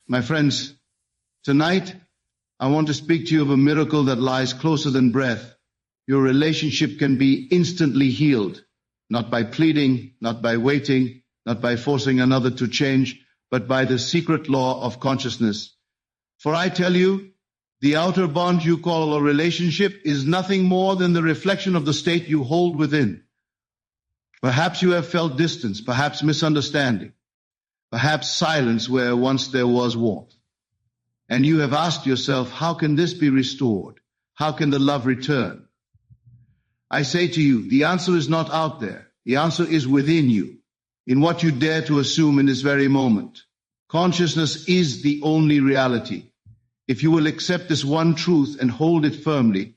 My friends, tonight I want to speak to you of a miracle that lies closer than breath. Your relationship can be instantly healed, not by pleading, not by waiting, not by forcing another to change, but by the secret law of consciousness. For I tell you, the outer bond you call a relationship is nothing more than the reflection of the state you hold within. Perhaps you have felt distance, perhaps misunderstanding, perhaps silence where once there was warmth. And you have asked yourself, how can this be restored? How can the love return? I say to you, the answer is not out there. The answer is within you, in what you dare to assume in this very moment. Consciousness is the only reality. If you will accept this one truth and hold it firmly,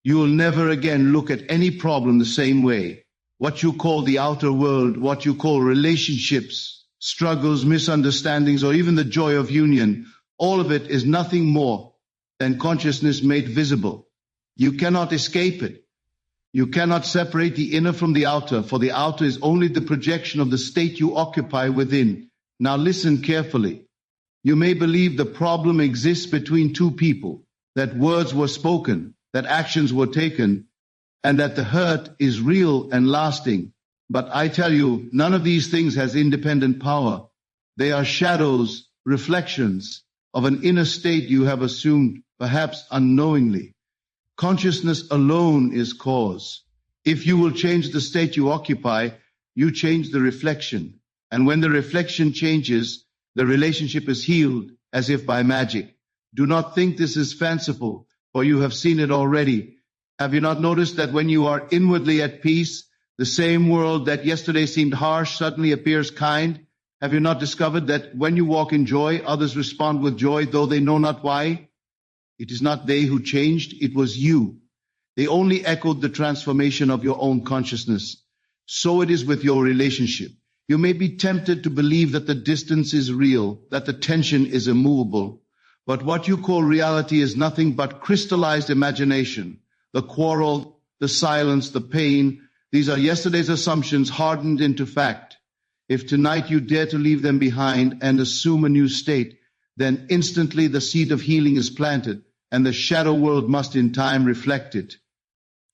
you will never again look at any problem the same way. What you call the outer world, what you call relationships, struggles, misunderstandings, or even the joy of union, all of it is nothing more than consciousness made visible. You cannot escape it. You cannot separate the inner from the outer, for the outer is only the projection of the state you occupy within. Now listen carefully. You may believe the problem exists between two people, that words were spoken, that actions were taken, and that the hurt is real and lasting. But I tell you, none of these things has independent power. They are shadows, reflections of an inner state you have assumed, perhaps unknowingly. Consciousness alone is cause. If you will change the state you occupy, you change the reflection. And when the reflection changes, the relationship is healed as if by magic. Do not think this is fanciful, for you have seen it already. Have you not noticed that when you are inwardly at peace, the same world that yesterday seemed harsh suddenly appears kind? Have you not discovered that when you walk in joy, others respond with joy, though they know not why? It is not they who changed, it was you. They only echoed the transformation of your own consciousness. So it is with your relationship. You may be tempted to believe that the distance is real, that the tension is immovable. But what you call reality is nothing but crystallized imagination. The quarrel, the silence, the pain, these are yesterday's assumptions hardened into fact. If tonight you dare to leave them behind and assume a new state, then instantly the seed of healing is planted, and the shadow world must in time reflect it.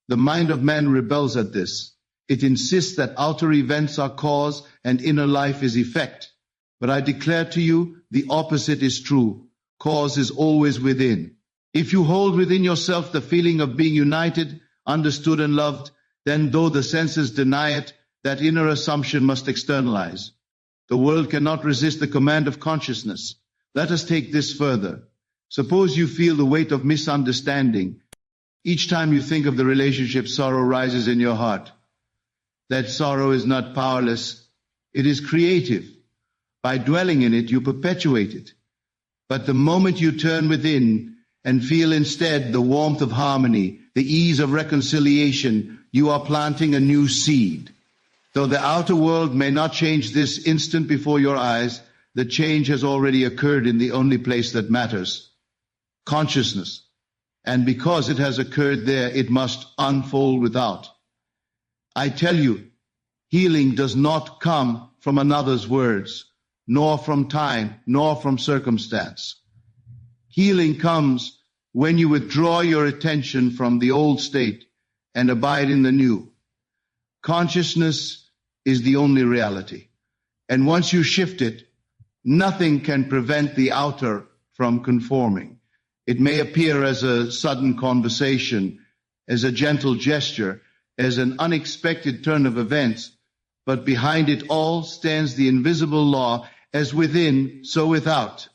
The mind of man rebels at this. It insists that outer events are cause and inner life is effect. But I declare to you, the opposite is true. Cause is always within. If you hold within yourself the feeling of being united, understood and loved, then though the senses deny it, that inner assumption must externalize. The world cannot resist the command of consciousness. Let us take this further. Suppose you feel the weight of misunderstanding. Each time you think of the relationship, sorrow rises in your heart. That sorrow is not powerless. It is creative. By dwelling in it, you perpetuate it. But the moment you turn within and feel instead the warmth of harmony, the ease of reconciliation, you are planting a new seed. Though the outer world may not change this instant before your eyes, the change has already occurred in the only place that matters, consciousness. And because it has occurred there, it must unfold without. I tell you, healing does not come from another's words, nor from time, nor from circumstance. Healing comes when you withdraw your attention from the old state and abide in the new. Consciousness is the only reality. And once you shift it, nothing can prevent the outer from conforming. It may appear as a sudden conversation, as a gentle gesture, as an unexpected turn of events, but behind it all stands the invisible law, as within, so without.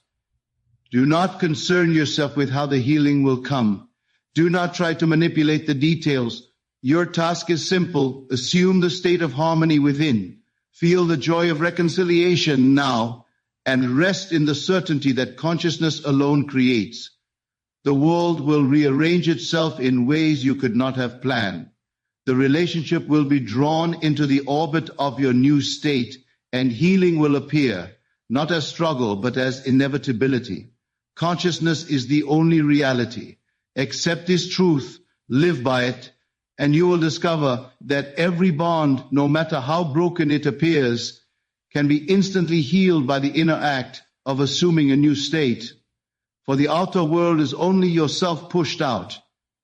Do not concern yourself with how the healing will come. Do not try to manipulate the details. Your task is simple. Assume the state of harmony within. Feel the joy of reconciliation now, and rest in the certainty that consciousness alone creates. The world will rearrange itself in ways you could not have planned. The relationship will be drawn into the orbit of your new state, and healing will appear, not as struggle, but as inevitability. Consciousness is the only reality. Accept this truth, live by it, and you will discover that every bond, no matter how broken it appears, can be instantly healed by the inner act of assuming a new state. For the outer world is only yourself pushed out,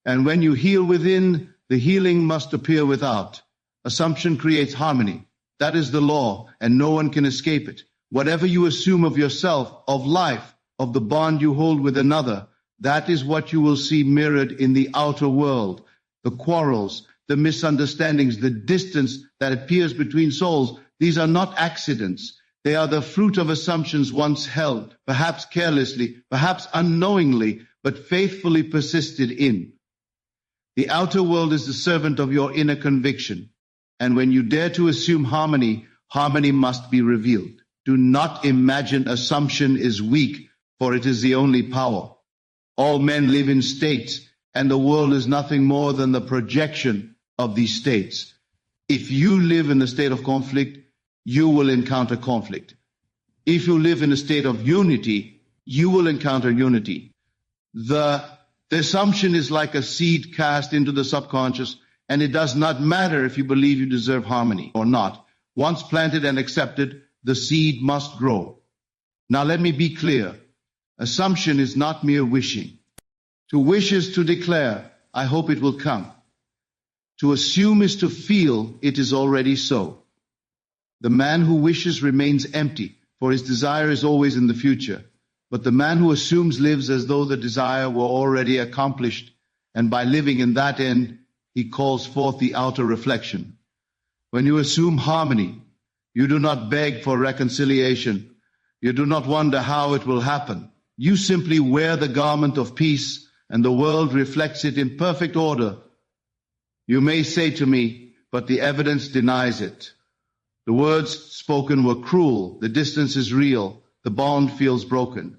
and when you heal within, the healing must appear without. Assumption creates harmony. That is the law, and no one can escape it. Whatever you assume of yourself, of life, of the bond you hold with another, that is what you will see mirrored in the outer world. The quarrels, the misunderstandings, the distance that appears between souls, these are not accidents. They are the fruit of assumptions once held, perhaps carelessly, perhaps unknowingly, but faithfully persisted in. The outer world is the servant of your inner conviction. And when you dare to assume harmony, harmony must be revealed. Do not imagine assumption is weak, for it is the only power. All men live in states, and the world is nothing more than the projection of these states. If you live in a state of conflict, you will encounter conflict. If you live in a state of unity, you will encounter unity. The assumption is like a seed cast into the subconscious, and it does not matter if you believe you deserve harmony or not. Once planted and accepted, the seed must grow. Now let me be clear. Assumption is not mere wishing. To wish is to declare, I hope it will come. To assume is to feel it is already so. The man who wishes remains empty, for his desire is always in the future. But the man who assumes lives as though the desire were already accomplished, and by living in that end, he calls forth the outer reflection. When you assume harmony, you do not beg for reconciliation. You do not wonder how it will happen. You simply wear the garment of peace, and the world reflects it in perfect order. You may say to me, but the evidence denies it. The words spoken were cruel. The distance is real. The bond feels broken.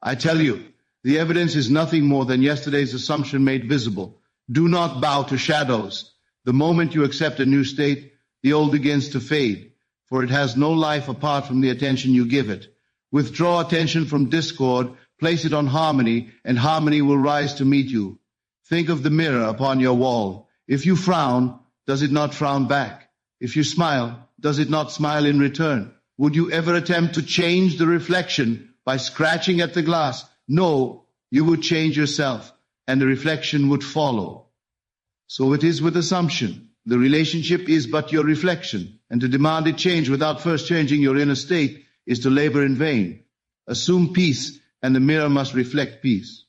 I tell you, the evidence is nothing more than yesterday's assumption made visible. Do not bow to shadows. The moment you accept a new state, the old begins to fade, for it has no life apart from the attention you give it. Withdraw attention from discord, place it on harmony, and harmony will rise to meet you. Think of the mirror upon your wall. If you frown, does it not frown back? If you smile, does it not smile in return? Would you ever attempt to change the reflection by scratching at the glass? No, you would change yourself, and the reflection would follow. So it is with assumption. The relationship is but your reflection, and to demand it change without first changing your inner state is to labor in vain. Assume peace, and the mirror must reflect peace.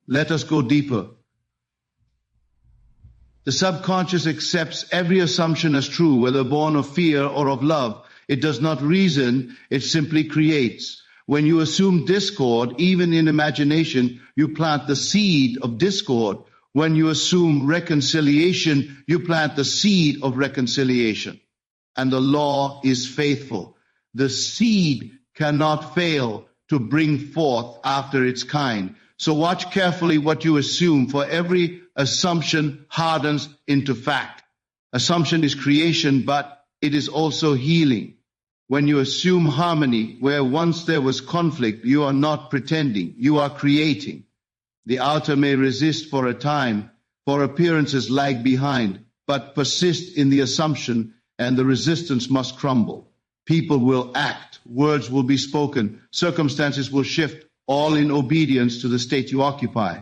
Let us go deeper. The subconscious accepts every assumption as true, whether born of fear or of love. It does not reason, it simply creates. When you assume discord, even in imagination, you plant the seed of discord. When you assume reconciliation, you plant the seed of reconciliation. And the law is faithful. The seed cannot fail to bring forth after its kind. So watch carefully what you assume, for every assumption hardens into fact. Assumption is creation, but it is also healing. When you assume harmony where once there was conflict, you are not pretending, you are creating. The outer may resist for a time, for appearances lag behind, but persist in the assumption, and the resistance must crumble. People will act, words will be spoken, circumstances will shift, all in obedience to the state you occupy.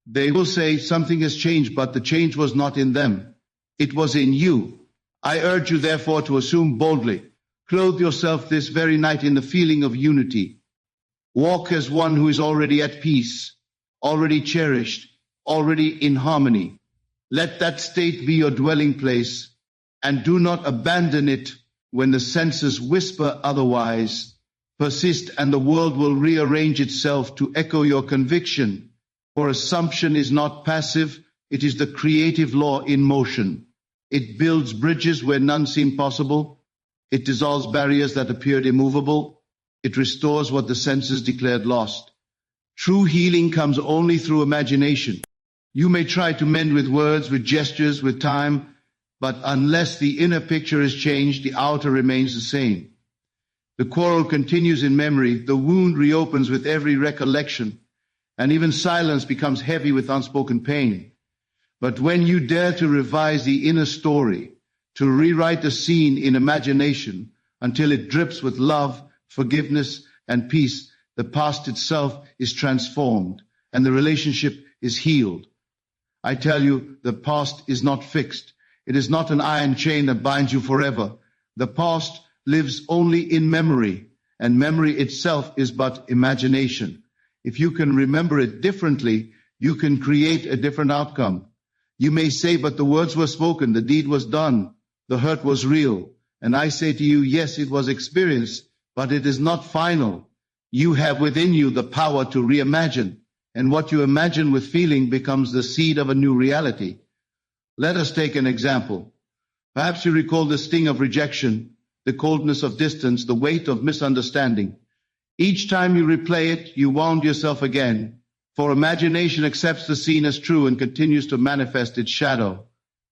They will say something has changed, but the change was not in them. It was in you. I urge you, therefore, to assume boldly. Clothe yourself this very night in the feeling of unity. Walk as one who is already at peace, already cherished, already in harmony. Let that state be your dwelling place, and do not abandon it when the senses whisper otherwise. Persist, and the world will rearrange itself to echo your conviction. For assumption is not passive, it is the creative law in motion. It builds bridges where none seem possible. It dissolves barriers that appeared immovable. It restores what the senses declared lost. True healing comes only through imagination. You may try to mend with words, with gestures, with time, but unless the inner picture is changed, the outer remains the same. The quarrel continues in memory, the wound reopens with every recollection, and even silence becomes heavy with unspoken pain. But when you dare to revise the inner story, to rewrite the scene in imagination until it drips with love, forgiveness, and peace, the past itself is transformed and the relationship is healed. I tell you, the past is not fixed. It is not an iron chain that binds you forever. The past lives only in memory, and memory itself is but imagination. If you can remember it differently, you can create a different outcome. You may say, but the words were spoken, the deed was done, the hurt was real. And I say to you, yes, it was experienced, but it is not final. You have within you the power to reimagine, and what you imagine with feeling becomes the seed of a new reality. Let us take an example. Perhaps you recall the sting of rejection, the coldness of distance, the weight of misunderstanding. Each time you replay it, you wound yourself again, for imagination accepts the scene as true and continues to manifest its shadow.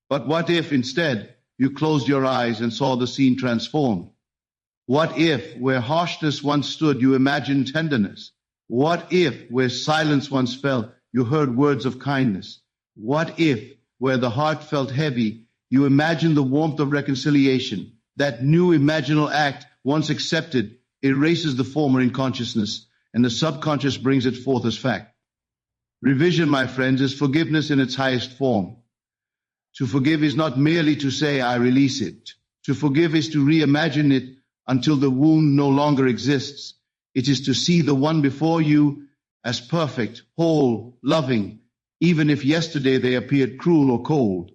But what if, instead, you closed your eyes and saw the scene transformed? What if, where harshness once stood, you imagined tenderness? What if, where silence once fell, you heard words of kindness? What if, where the heart felt heavy, you imagined the warmth of reconciliation? That new imaginal act, once accepted, erases the former in consciousness, and the subconscious brings it forth as fact. Revision, my friends, is forgiveness in its highest form. To forgive is not merely to say, I release it. To forgive is to reimagine it until the wound no longer exists. It is to see the one before you as perfect, whole, loving, even if yesterday they appeared cruel or cold.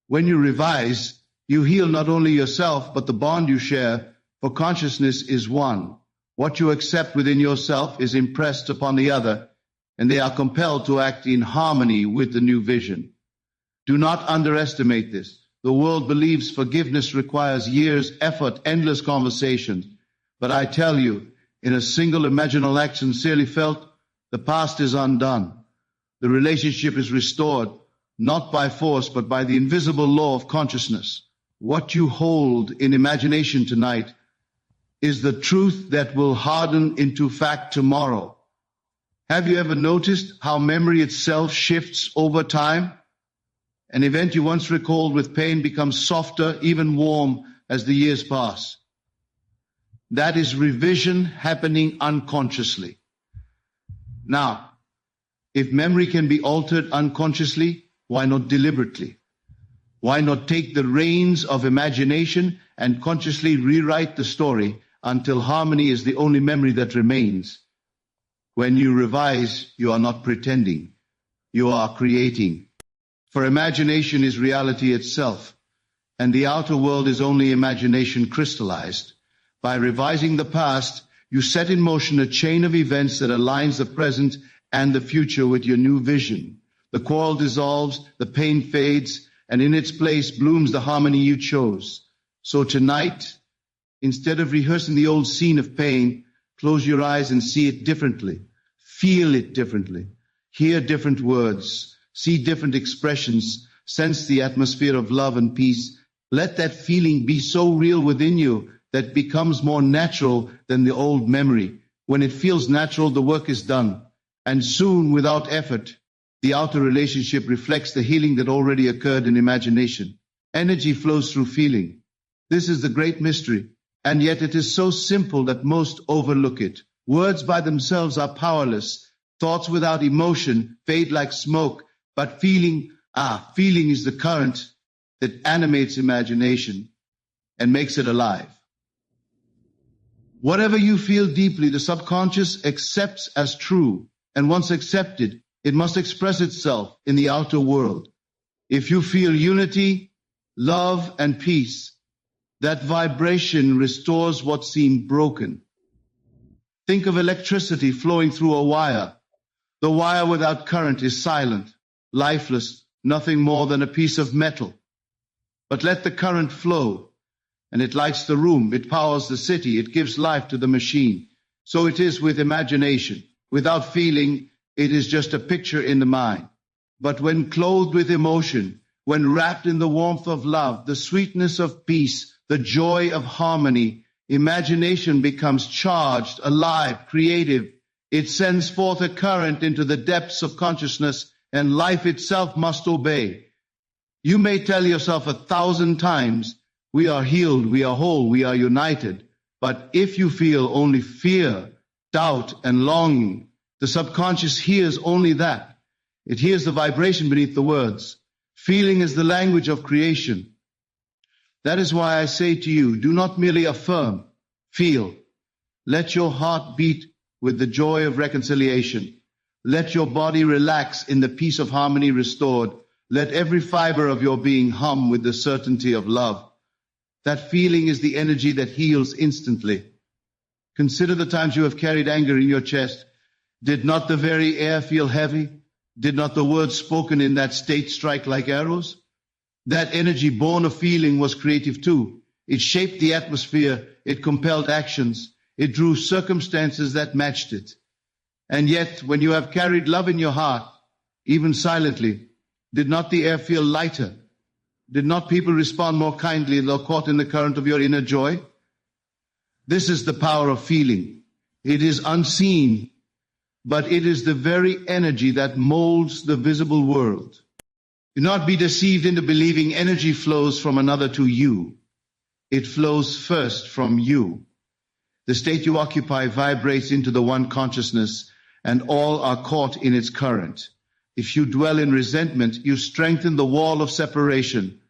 When you revise, you heal not only yourself, but the bond you share, for consciousness is one. What you accept within yourself is impressed upon the other, and they are compelled to act in harmony with the new vision. Do not underestimate this. The world believes forgiveness requires years, effort, endless conversations. But I tell you, in a single imaginal act sincerely felt, the past is undone. The relationship is restored, not by force, but by the invisible law of consciousness. What you hold in imagination tonight is the truth that will harden into fact tomorrow. Have you ever noticed how memory itself shifts over time? An event you once recalled with pain becomes softer, even warm, as the years pass. That is revision happening unconsciously. Now, if memory can be altered unconsciously, why not deliberately? Why not take the reins of imagination and consciously rewrite the story until harmony is the only memory that remains? When you revise, you are not pretending. You are creating. For imagination is reality itself, and the outer world is only imagination crystallized. By revising the past, you set in motion a chain of events that aligns the present and the future with your new vision. The quarrel dissolves, the pain fades, and in its place blooms the harmony you chose. So tonight, instead of rehearsing the old scene of pain, close your eyes and see it differently. Feel it differently. Hear different words. See different expressions. Sense the atmosphere of love and peace. Let that feeling be so real within you that it becomes more natural than the old memory. When it feels natural, the work is done. And soon, without effort, the outer relationship reflects the healing that already occurred in imagination. Energy flows through feeling. This is the great mystery, and yet it is so simple that most overlook it. Words by themselves are powerless. Thoughts without emotion fade like smoke, but feeling is the current that animates imagination and makes it alive. Whatever you feel deeply, the subconscious accepts as true, and once accepted, it must express itself in the outer world. If you feel unity, love, and peace, that vibration restores what seemed broken. Think of electricity flowing through a wire. The wire without current is silent, lifeless, nothing more than a piece of metal. But let the current flow, and it lights the room, it powers the city, it gives life to the machine. So it is with imagination. Without feeling, it is just a picture in the mind. But when clothed with emotion, when wrapped in the warmth of love, the sweetness of peace, the joy of harmony, imagination becomes charged, alive, creative. It sends forth a current into the depths of consciousness, and life itself must obey. You may tell yourself 1,000 times, we are healed, we are whole, we are united. But if you feel only fear, doubt, and longing. The subconscious hears only that. It hears the vibration beneath the words. Feeling is the language of creation. That is why I say to you, do not merely affirm, feel. Let your heart beat with the joy of reconciliation. Let your body relax in the peace of harmony restored. Let every fiber of your being hum with the certainty of love. That feeling is the energy that heals instantly. Consider the times you have carried anger in your chest. Did not the very air feel heavy? Did not the words spoken in that state strike like arrows? That energy born of feeling was creative too. It shaped the atmosphere. It compelled actions. It drew circumstances that matched it. And yet, when you have carried love in your heart, even silently, did not the air feel lighter? Did not people respond more kindly though caught in the current of your inner joy? This is the power of feeling. It is unseen, but it is the very energy that molds the visible world. Do not be deceived into believing energy flows from another to you. It flows first from you. The state you occupy vibrates into the one consciousness, and all are caught in its current. If you dwell in resentment, you strengthen the wall of separation.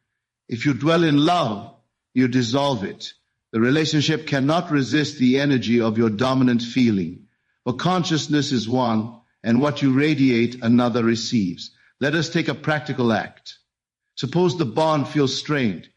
If you dwell in love, you dissolve it. The relationship cannot resist the energy of your dominant feeling. For consciousness is one, and what you radiate, another receives. Let us take a practical act. Suppose the bond feels strained.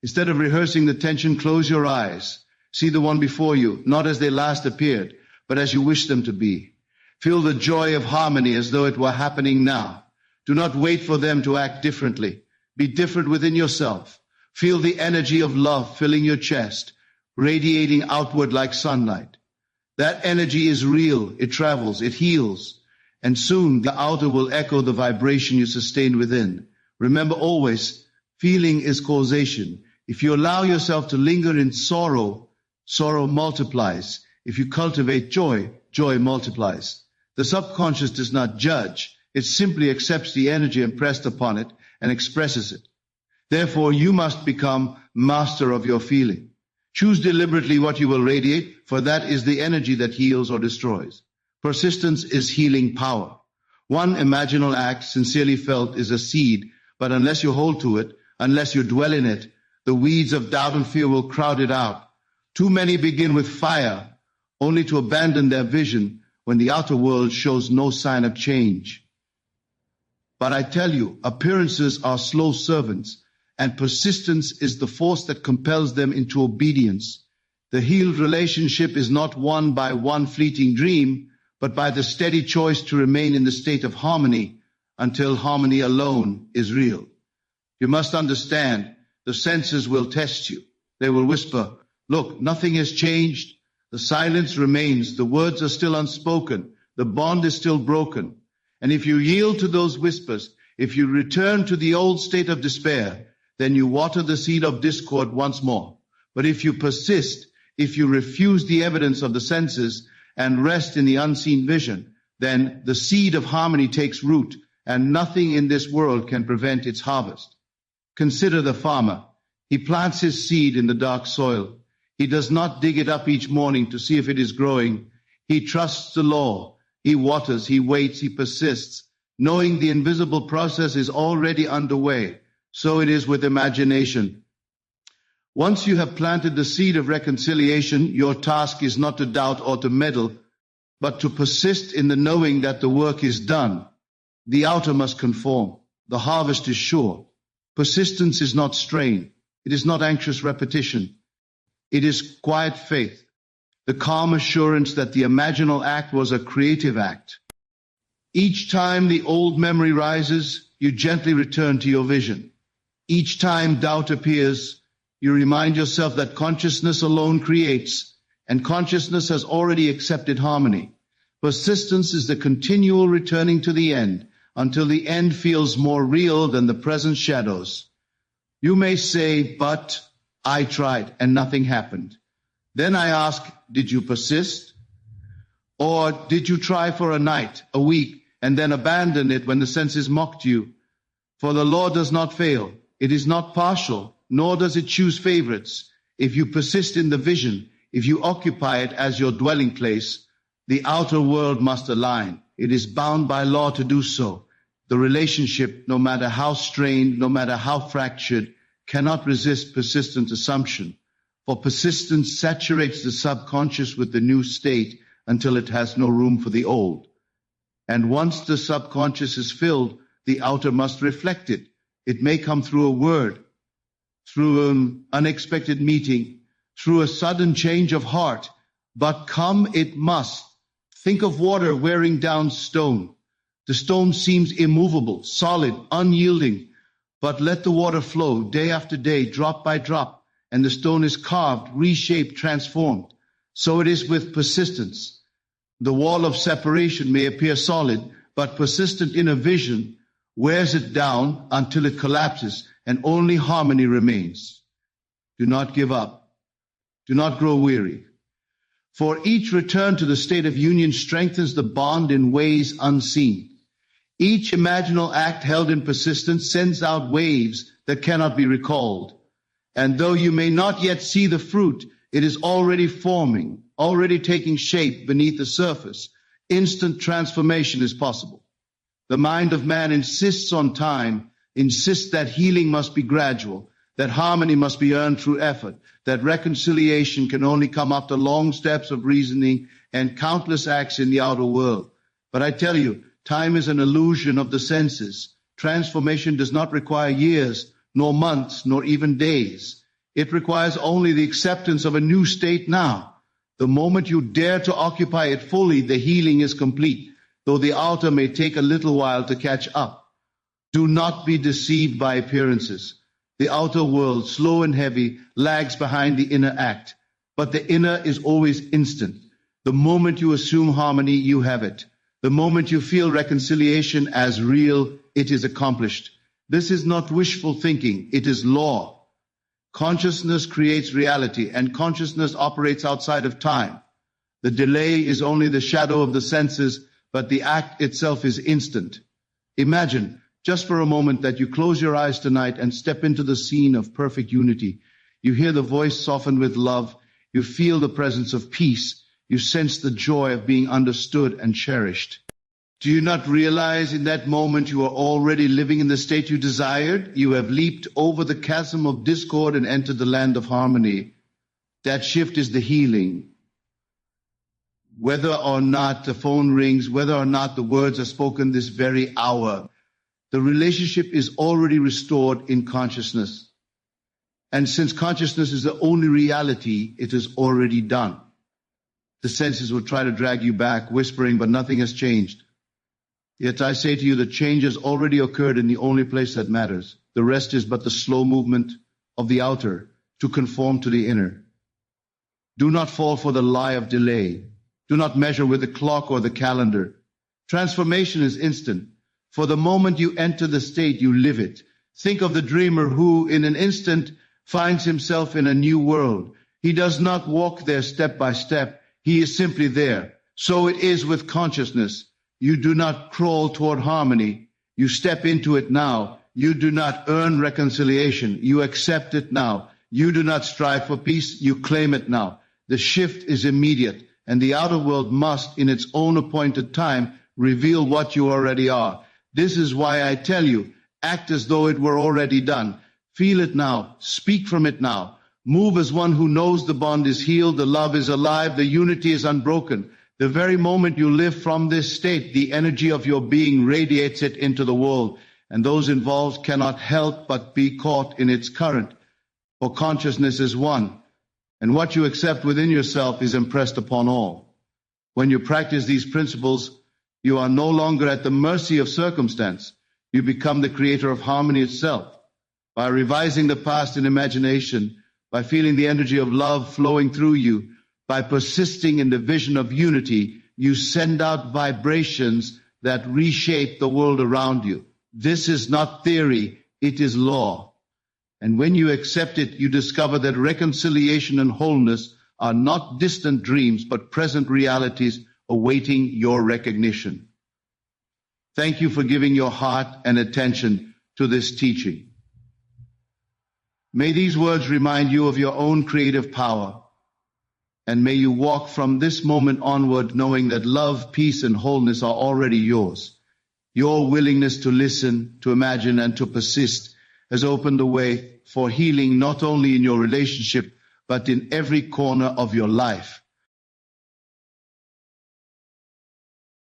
Instead of rehearsing the tension, close your eyes. See the one before you, not as they last appeared, but as you wish them to be. Feel the joy of harmony as though it were happening now. Do not wait for them to act differently. Be different within yourself. Feel the energy of love filling your chest, radiating outward like sunlight. That energy is real. It travels. It heals. And soon the outer will echo the vibration you sustained within. Remember always, feeling is causation. If you allow yourself to linger in sorrow, sorrow multiplies. If you cultivate joy, joy multiplies. The subconscious does not judge. It simply accepts the energy impressed upon it and expresses it. Therefore, you must become master of your feeling. Choose deliberately what you will radiate, for that is the energy that heals or destroys. Persistence is healing power. One imaginal act sincerely felt is a seed, but unless you hold to it, unless you dwell in it, the weeds of doubt and fear will crowd it out. Too many begin with fire, only to abandon their vision when the outer world shows no sign of change. But I tell you, appearances are slow servants, and persistence is the force that compels them into obedience. The healed relationship is not won by one fleeting dream, but by the steady choice to remain in the state of harmony until harmony alone is real. You must understand, the senses will test you. They will whisper, look, nothing has changed. The silence remains. The words are still unspoken. The bond is still broken. And if you yield to those whispers, if you return to the old state of despair, then you water the seed of discord once more. But if you persist, if you refuse the evidence of the senses and rest in the unseen vision, then the seed of harmony takes root, and nothing in this world can prevent its harvest. Consider the farmer. He plants his seed in the dark soil. He does not dig it up each morning to see if it is growing. He trusts the law. He waters, he waits, he persists, knowing the invisible process is already underway. So it is with imagination. Once you have planted the seed of reconciliation, your task is not to doubt or to meddle, but to persist in the knowing that the work is done. The outer must conform. The harvest is sure. Persistence is not strain. It is not anxious repetition. It is quiet faith, the calm assurance that the imaginal act was a creative act. Each time the old memory rises, you gently return to your vision. Each time doubt appears, you remind yourself that consciousness alone creates, and consciousness has already accepted harmony. Persistence is the continual returning to the end, until the end feels more real than the present shadows. You may say, but I tried and nothing happened. Then I ask, did you persist? Or did you try for a night, a week, and then abandon it when the senses mocked you? For the law does not fail. It is not partial, nor does it choose favorites. If you persist in the vision, if you occupy it as your dwelling place, The outer world must align. It is bound by law to do so. The relationship, no matter how strained, no matter how fractured, cannot resist persistent assumption. For persistence saturates the subconscious with the new state until it has no room for the old. And once the subconscious is filled, the outer must reflect it. It may come through a word, through an unexpected meeting, through a sudden change of heart, but come it must. Think of water wearing down stone. The stone seems immovable, solid, unyielding, but let the water flow day after day, drop by drop, and the stone is carved, reshaped, transformed. So it is with persistence. The wall of separation may appear solid, but persistent inner vision wears it down until it collapses and only harmony remains. Do not give up. Do not grow weary. For each return to the state of union strengthens the bond in ways unseen. Each imaginal act held in persistence sends out waves that cannot be recalled. And though you may not yet see the fruit, it is already forming, already taking shape beneath the surface. Instant transformation is possible. The mind of man insists on time, insists that healing must be gradual, that harmony must be earned through effort, that reconciliation can only come after long steps of reasoning and countless acts in the outer world. But I tell you, time is an illusion of the senses. Transformation does not require years, nor months, nor even days. It requires only the acceptance of a new state now. The moment you dare to occupy it fully, the healing is complete, though the outer may take a little while to catch up. Do not be deceived by appearances. The outer world, slow and heavy, lags behind the inner act, but the inner is always instant. The moment you assume harmony, you have it. The moment you feel reconciliation as real, it is accomplished. This is not wishful thinking, it is law. Consciousness creates reality, and consciousness operates outside of time. The delay is only the shadow of the senses, but the act itself is instant. Imagine, just for a moment, that you close your eyes tonight and step into the scene of perfect unity. You hear the voice softened with love. You feel the presence of peace. You sense the joy of being understood and cherished. Do you not realize in that moment you are already living in the state you desired? You have leaped over the chasm of discord and entered the land of harmony. That shift is the healing. Whether or not the phone rings, whether or not the words are spoken this very hour, the relationship is already restored in consciousness. And since consciousness is the only reality, it is already done. The senses will try to drag you back, whispering, but nothing has changed. Yet I say to you that change has already occurred in the only place that matters. The rest is but the slow movement of the outer to conform to the inner. Do not fall for the lie of delay. Do not measure with the clock or the calendar. Transformation is instant. For the moment you enter the state, you live it. Think of the dreamer who, in an instant, finds himself in a new world. He does not walk there step by step. He is simply there. So it is with consciousness. You do not crawl toward harmony. You step into it now. You do not earn reconciliation. You accept it now. You do not strive for peace. You claim it now. The shift is immediate, and the outer world must, in its own appointed time, reveal what you already are. This is why I tell you, act as though it were already done. Feel it now. Speak from it now. Move as one who knows the bond is healed, the love is alive, the unity is unbroken. The very moment you live from this state, the energy of your being radiates it into the world, and those involved cannot help but be caught in its current. For consciousness is one, and what you accept within yourself is impressed upon all. When you practice these principles, you are no longer at the mercy of circumstance. You become the creator of harmony itself. By revising the past in imagination, by feeling the energy of love flowing through you, by persisting in the vision of unity, you send out vibrations that reshape the world around you. This is not theory, it is law. And when you accept it, you discover that reconciliation and wholeness are not distant dreams, but present realities awaiting your recognition. Thank you for giving your heart and attention to this teaching. May these words remind you of your own creative power. And may you walk from this moment onward knowing that love, peace, and wholeness are already yours. Your willingness to listen, to imagine, and to persist has opened the way for healing not only in your relationship, but in every corner of your life.